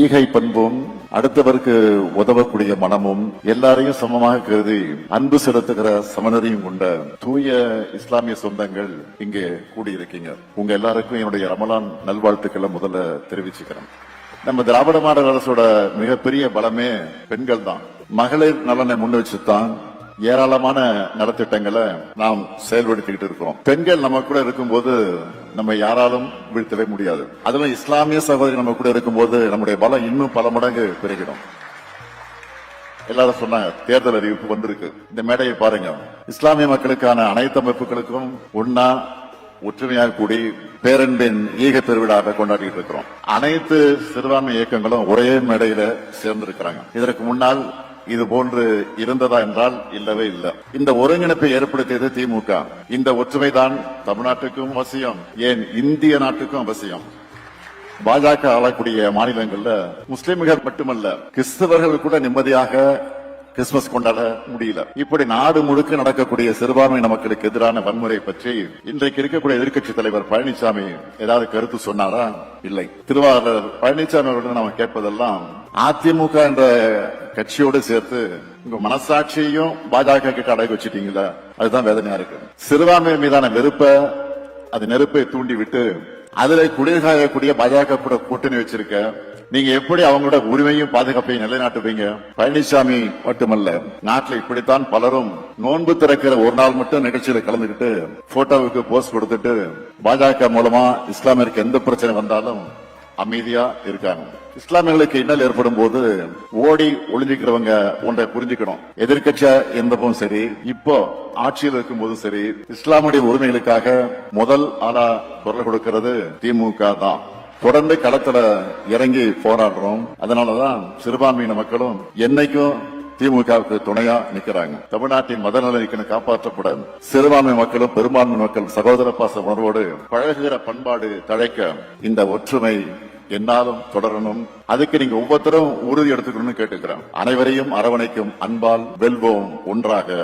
ஈகை பண்பும் அடுத்தவருக்கு உதவக்கூடிய மனமும் எல்லாரையும் சமமாக கருதி அன்பு செலுத்துகிற சமநெறியும் கொண்ட தூய இஸ்லாமிய சொந்தங்கள் இங்கே கூடியிருக்கீங்க. உங்க எல்லாருக்கும் என்னுடைய ரமலான் நல்வாழ்த்துக்களை முதல்ல தெரிவிச்சுக்கிறேன். நம்ம திராவிட மாடல் அரசோட மிகப்பெரிய பலமே பெண்கள் தான். மகளிர் நலனை முன் வச்சுதான் ஏராளமான நலத்திட்டங்களை நாம் செயல்படுத்திக்கிட்டு இருக்கிறோம். பெண்கள் நம்ம கூட இருக்கும்போது நம்ம யாராலும் வீழ்த்தவே முடியாது. அதுவும் இஸ்லாமிய சகோதரி நம்ம கூட இருக்கும்போது நம்முடைய பலம் இன்னும் பல மடங்கு பெருகிடும். எல்லாரும் சொன்னாங்க, தேர்தல் அறிவிப்பு வந்திருக்கு. இந்த மேடையை பாருங்க. இஸ்லாமிய மக்களுக்கான அனைத்து அமைப்புகளுக்கும் ஒன்னா ஒற்றுமையாக கூடி பேரன்பின் ஈக பெருவிழாக கொண்டாடிட்டு இருக்கிறோம். அனைத்து சிறுபான்மை இயக்கங்களும் ஒரே மேடையில சேர்ந்திருக்கிறாங்க. இதற்கு முன்னால் இது போன்று இருந்ததா என்றால் இல்லவே இல்லை. இந்த ஒருங்கிணைப்பை ஏற்படுத்தியது திமுக. இந்த ஒற்றுமைதான் தமிழ்நாட்டுக்கும் அவசியம், ஏன் இந்திய நாட்டுக்கும் அவசியம். பாஜக ஆளக்கூடிய மாநிலங்கள்ல முஸ்லிம்கள் மட்டுமல்ல, கிறிஸ்தவர்கள் கூட நிம்மதியாக கிறிஸ்துமஸ் கொண்டாட முடியல. இப்படி நாடு முழுக்க நடக்கக்கூடிய சிறுபான்மை மக்களுக்கு எதிரான வன்முறை பற்றி இன்றைக்கு இருக்கக்கூடிய எதிர்க்கட்சி தலைவர் பழனிசாமி ஏதாவது கருத்து சொன்னாரா? இல்லை. திருவாரூர் பழனிசாமி அவர்கள் நாம கேட்பதெல்லாம் அதிமுக என்ற கட்சியோடு சேர்த்து உங்க மனசாட்சியையும் பாஜக கிட்ட அடகு வச்சுட்டீங்களா? அதுதான் வேதனையா இருக்கு. சிறுபான்மை மீதான அது நெருப்பை தூண்டி விட்டு அதுல குளிர்காயக்கூடிய பாஜக கூட கூட்டணி வச்சிருக்க நீங்க எப்படி அவங்களோட உரிமையும் பாதுகாப்பையும் நிலைநாட்டுவீங்க? பழனிசாமி மட்டுமல்ல, நாட்டில் இப்படித்தான் பலரும் நோன்பு திறக்கிற ஒரு நாள் மட்டும் நிகழ்ச்சியில கலந்துகிட்டு போட்டோவுக்கு போஸ்ட் கொடுத்துட்டு பாஜக மூலமா இஸ்லாமியருக்கு எந்த பிரச்சனை வந்தாலும் அமைதியா இருக்காங்க. இஸ்லாமியர்களுக்கு இன்னல் ஏற்படும் போது ஓடி ஒளிஞ்சிக்கிறவங்க ஒன்றை புரிஞ்சுக்கணும். எதிர்கட்சியா இருந்தபோதும் சரி, இப்போ ஆட்சியில் இருக்கும் போதும் சரி, இஸ்லாமுடைய உரிமைகளுக்காக முதல் ஆளா குரல் கொடுக்கிறது திமுக தான். தொடர்ந்து களத்துல இறங்கி போராடுறோம். அதனாலதான் சிறுபான்மையின மக்களும் என்னைக்கும் திமுகவுக்கு துணையா நிக்கிறாங்க. தமிழ்நாட்டின் மதநலனை காப்பாற்றப்பட சிறுபான்மை மக்களும் பெரும்பான்மை மக்கள் சகோதர பாச உணர்வோடு பழகுகிற பண்பாடு தழைக்க இந்த ஒற்றுமை என்னாலும் தொடரணும். அதுக்கு நீங்க ஒவ்வொருத்தரும் உறுதி எடுத்துக்கணும்னு கேட்டுக்கிறேன். அனைவரையும் அரவணைக்கும் அன்பால் வெல்வோம், ஒன்றாக